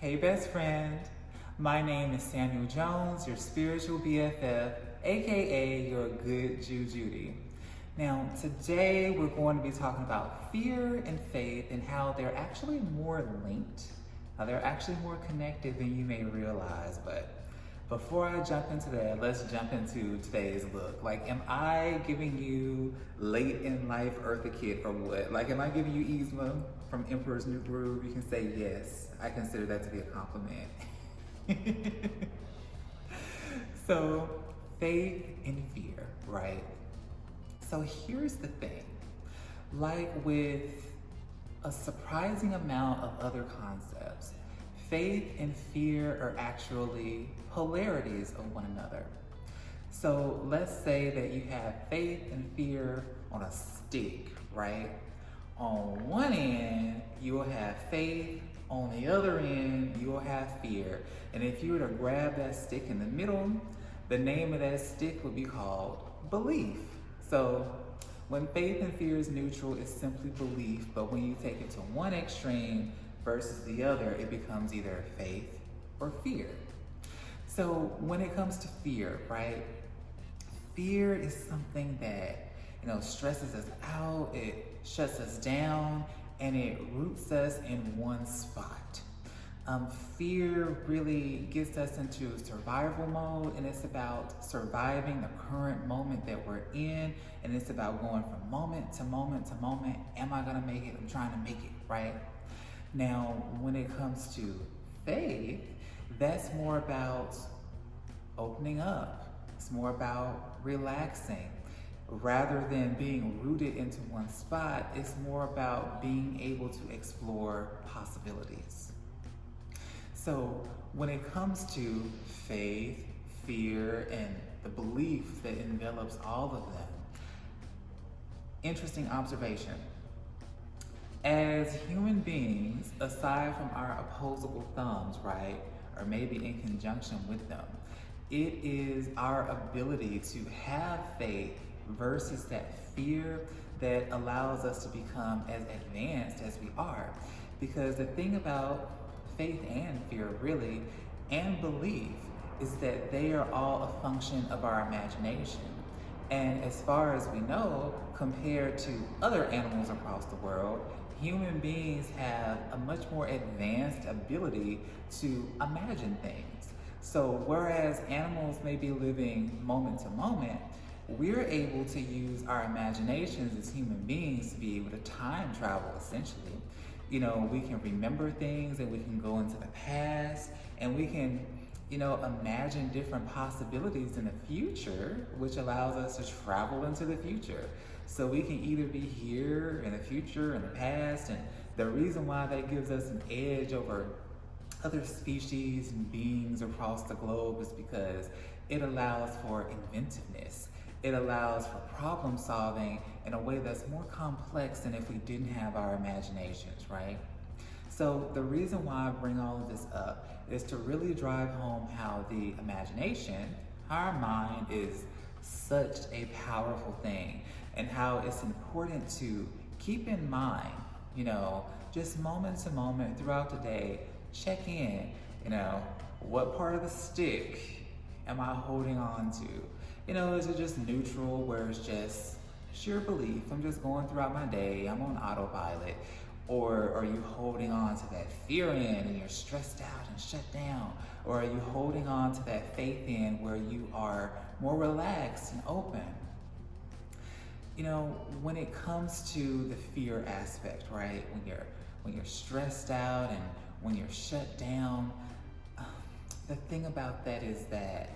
Hey best friend, my name is Samuel Jones, your spiritual BFF, aka your good Ju-Judy. Now today we're going to be talking about fear and faith and how they're actually more linked, how they're actually more connected than you may realize. But before I jump into that, let's jump into today's look. Like, am I giving you late in life Eartha Kitt or what? Like, am I giving you Yzma from Emperor's New Groove? You can say yes. I consider that to be a compliment. So, faith and fear, right? So here's the thing. Like with a surprising amount of other concepts, faith and fear are actually polarities of one another. So let's say that you have faith and fear on a stick, right? On one end, you will have faith. On the other end, you will have fear. And if you were to grab that stick in the middle, the name of that stick would be called belief. So when faith and fear is neutral, it's simply belief. But when you take it to one extreme versus the other, it becomes either faith or fear. So when it comes to fear, right? Fear is something that, stresses us out, it shuts us down, and it roots us in one spot. Fear really gets us into survival mode, and it's about surviving the current moment that we're in, and it's about going from moment to moment to moment. Am I gonna make it? I'm trying to make it, right? Now, when it comes to faith, that's more about opening up. It's more about relaxing. Rather than being rooted into one spot, it's more about being able to explore possibilities. So when it comes to faith, fear, and the belief that envelops all of them, interesting observation. As human beings, aside from our opposable thumbs, right, or maybe in conjunction with them, it is our ability to have faith versus that fear that allows us to become as advanced as we are. Because the thing about faith and fear, really, and belief, is that they are all a function of our imagination. And as far as we know, compared to other animals across the world, human beings have a much more advanced ability to imagine things. So whereas animals may be living moment to moment, we're able to use our imaginations as human beings to be able to time travel, essentially. We can remember things, and we can go into the past, and we can, imagine different possibilities in the future, which allows us to travel into the future. So we can either be here in the future, in the past, and the reason why that gives us an edge over other species and beings across the globe is because it allows for inventiveness. It allows for problem solving in a way that's more complex than if we didn't have our imaginations, right? So the reason why I bring all of this up is to really drive home how the imagination, our mind, is such a powerful thing, and how it's important to keep in mind, just moment to moment throughout the day, check in, what part of the stick am I holding on to? Is it just neutral where it's just sheer belief? I'm just going throughout my day, I'm on autopilot. Or are you holding on to that fear end and you're stressed out and shut down? Or are you holding on to that faith end where you are more relaxed and open? When it comes to the fear aspect, right? When you're stressed out and when you're shut down, the thing about that is that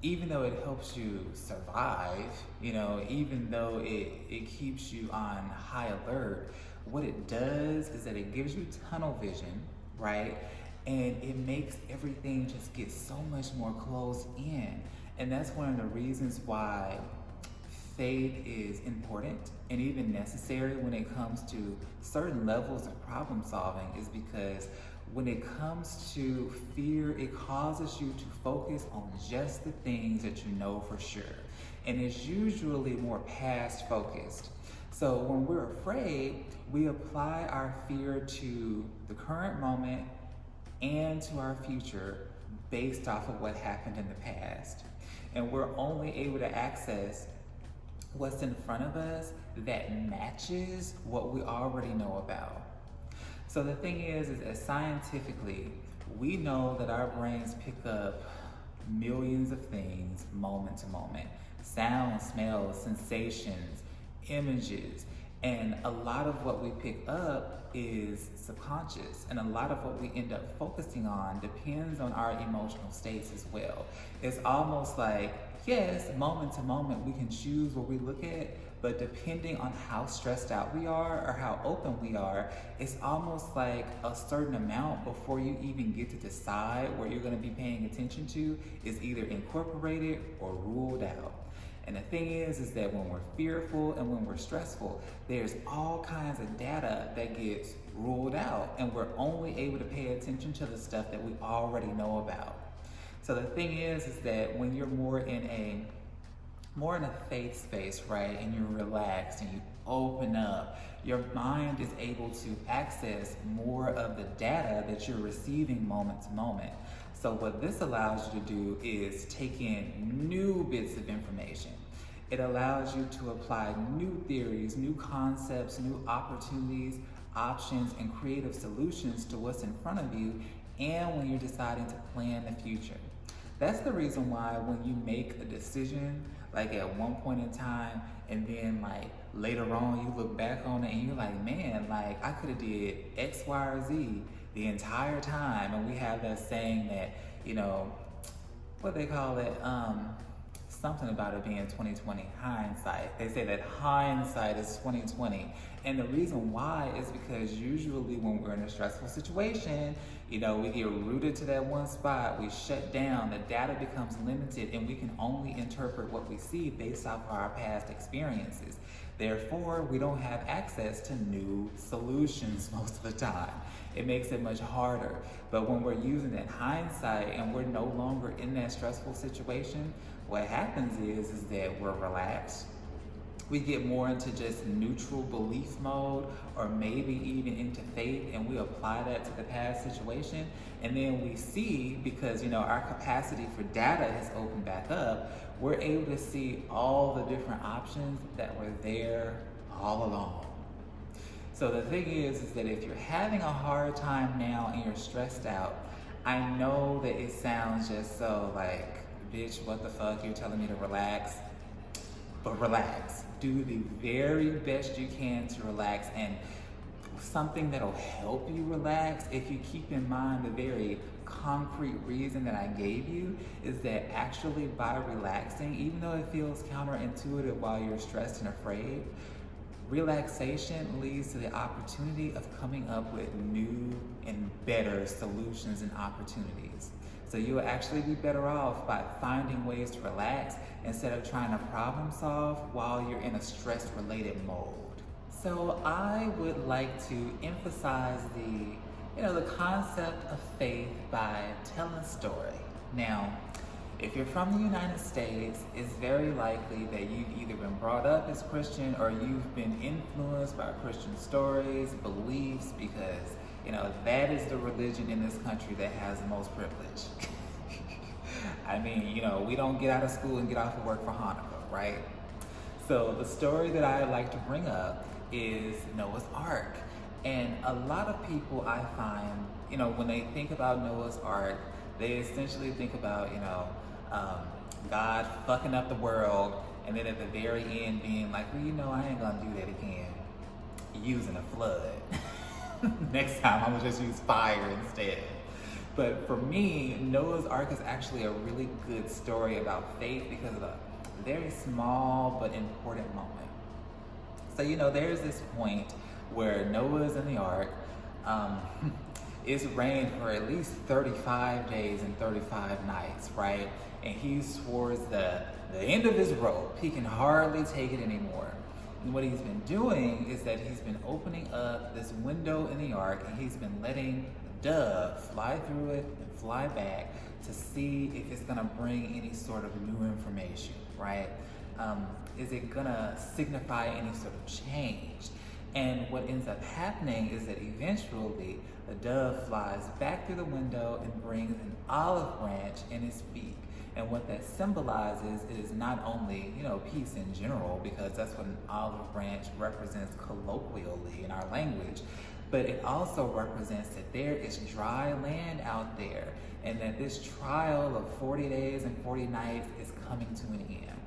even though it helps you survive, even though it keeps you on high alert, what it does is that it gives you tunnel vision, right? And it makes everything just get so much more closed in. And that's one of the reasons why faith is important and even necessary when it comes to certain levels of problem solving, is because when it comes to fear, it causes you to focus on just the things that you know for sure. And it's usually more past focused. So when we're afraid, we apply our fear to the current moment and to our future based off of what happened in the past. And we're only able to access what's in front of us that matches what we already know about. So the thing is that scientifically, we know that our brains pick up millions of things moment to moment. Sounds, smells, sensations, images, and a lot of what we pick up is subconscious, and a lot of what we end up focusing on depends on our emotional states as well. It's almost like, yes, moment to moment we can choose what we look at, but depending on how stressed out we are or how open we are, it's almost like a certain amount before you even get to decide what you're going to be paying attention to is either incorporated or ruled out. And the thing is that when we're fearful and when we're stressful, there's all kinds of data that gets ruled out, and we're only able to pay attention to the stuff that we already know about. So the thing is that when you're more in a faith space, right, and you're relaxed and you open up, your mind is able to access more of the data that you're receiving moment to moment. So what this allows you to do is take in new bits of information. It allows you to apply new theories, new concepts, new opportunities, options, and creative solutions to what's in front of you, and when you're deciding to plan the future. That's the reason why when you make a decision, like at one point in time, and then like later on you look back on it and you're like, man, like I could have did X, Y, or Z the entire time. And we have that saying that, you know, what they call it, something about it being 2020 hindsight. They say that hindsight is 2020. And the reason why is because usually when we're in a stressful situation, you know, we get rooted to that one spot, we shut down, the data becomes limited, and we can only interpret what we see based off of our past experiences. Therefore, we don't have access to new solutions most of the time. It makes it much harder. But when we're using that hindsight and we're no longer in that stressful situation, what happens is that we're relaxed. We get more into just neutral belief mode, or maybe even into faith, and we apply that to the past situation. And then we see, because, you know, our capacity for data has opened back up, we're able to see all the different options that were there all along. So the thing is that if you're having a hard time now and you're stressed out, I know that it sounds just so like, bitch, what the fuck, you're telling me to relax? But relax. Do the very best you can to relax, and something that'll help you relax, if you keep in mind the very concrete reason that I gave you, is that actually by relaxing, even though it feels counterintuitive while you're stressed and afraid, relaxation leads to the opportunity of coming up with new and better solutions and opportunities. So you'll actually be better off by finding ways to relax instead of trying to problem solve while you're in a stress-related mode. So I would like to emphasize the concept of faith by telling a story. Now, if you're from the United States, it's very likely that you've either been brought up as Christian or you've been influenced by Christian stories, beliefs, because, you know, that is the religion in this country that has the most privilege. I mean, you know, we don't get out of school and get off of work for Hanukkah, right? So the story that I like to bring up is Noah's Ark. And a lot of people, I find, you know, when they think about Noah's Ark, they essentially think about, God fucking up the world, and then at the very end being like, well, you know, I ain't gonna do that again, using a flood. Next time I'm gonna just use fire instead. But for me, Noah's Ark is actually a really good story about faith because of a very small but important moment. So, you know, there's this point where Noah's in the ark. It's rained for at least 35 days and 35 nights, right? And he's towards the end of his rope. He can hardly take it anymore. And what he's been doing is that he's been opening up this window in the ark, and he's been letting a dove fly through it and fly back to see if it's gonna bring any sort of new information, right? Is it gonna signify any sort of change? And what ends up happening is that eventually the dove flies back through the window and brings an olive branch in its beak. And what that symbolizes is not only, peace in general, because that's what an olive branch represents colloquially in our language, but it also represents that there is dry land out there and that this trial of 40 days and 40 nights is coming to an end.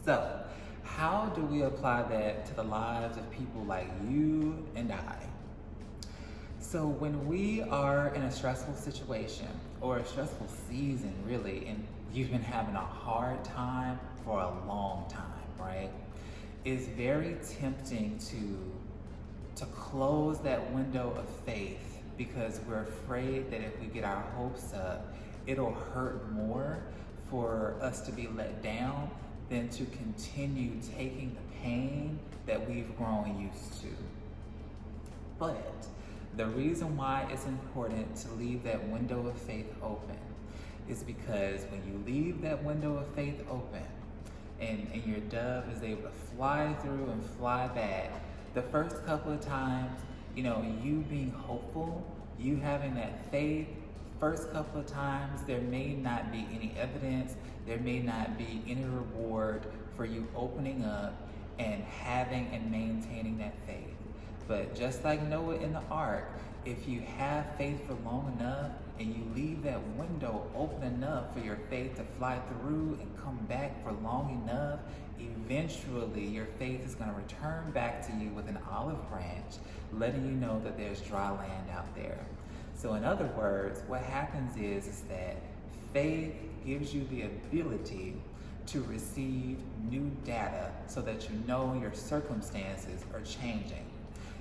So, how do we apply that to the lives of people like you and I? So when we are in a stressful situation or a stressful season, really, and you've been having a hard time for a long time, right? It's very tempting to close that window of faith because we're afraid that if we get our hopes up, it'll hurt more for us to be let down than to continue taking the pain that we've grown used to. But the reason why it's important to leave that window of faith open is because when you leave that window of faith open and your dove is able to fly through and fly back, the first couple of times, you being hopeful, you having that faith, first couple of times, there may not be any evidence, there may not be any reward for you opening up and having and maintaining that faith. But just like Noah in the ark, if you have faith for long enough and you leave that window open enough for your faith to fly through and come back for long enough, eventually your faith is going to return back to you with an olive branch, letting you know that there's dry land out there. So in other words, what happens is that faith gives you the ability to receive new data so that you know your circumstances are changing.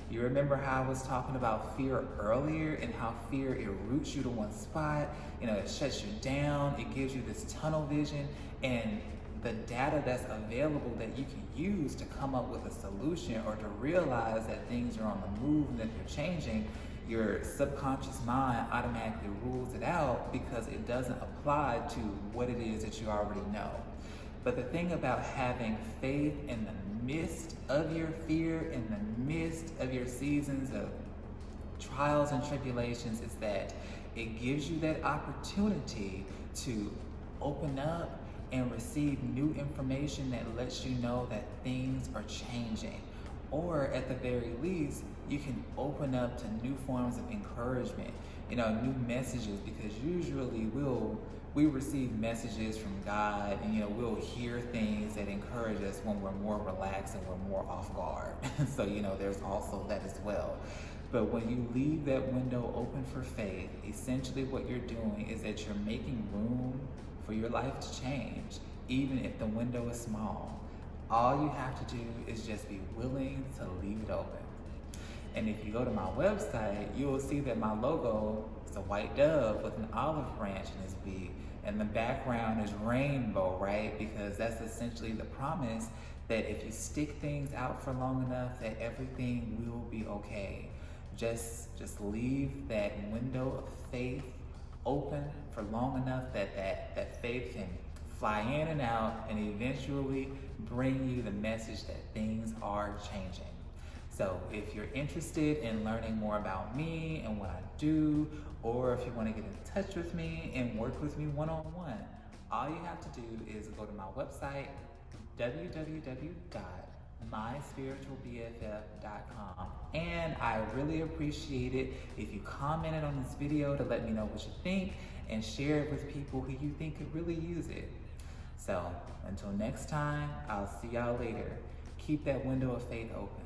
You remember how I was talking about fear earlier and how fear, it roots you to one spot, it shuts you down, it gives you this tunnel vision, and the data that's available that you can use to come up with a solution or to realize that things are on the move and that they're changing, your subconscious mind automatically rules it out because it doesn't apply to what it is that you already know. But the thing about having faith in the midst of your fear, in the midst of your seasons of trials and tribulations, is that it gives you that opportunity to open up and receive new information that lets you know that things are changing. Or at the very least, you can open up to new forms of encouragement, new messages, because usually we receive messages from God and we'll hear things that encourage us when we're more relaxed and we're more off guard. So there's also that as well. But when you leave that window open for faith, essentially what you're doing is that you're making room for your life to change, even if the window is small. All you have to do is just be willing to leave it open. And if you go to my website, you will see that my logo is a white dove with an olive branch in its beak, and the background is rainbow, right? Because that's essentially the promise that if you stick things out for long enough, that everything will be okay. Just leave that window of faith open for long enough that faith can fly in and out and eventually bring you the message that things are changing. So if you're interested in learning more about me and what I do, or if you want to get in touch with me and work with me one-on-one, all you have to do is go to my website, www.myspiritualbff.com. And I really appreciate it if you commented on this video to let me know what you think and share it with people who you think could really use it. So until next time, I'll see y'all later. Keep that window of faith open.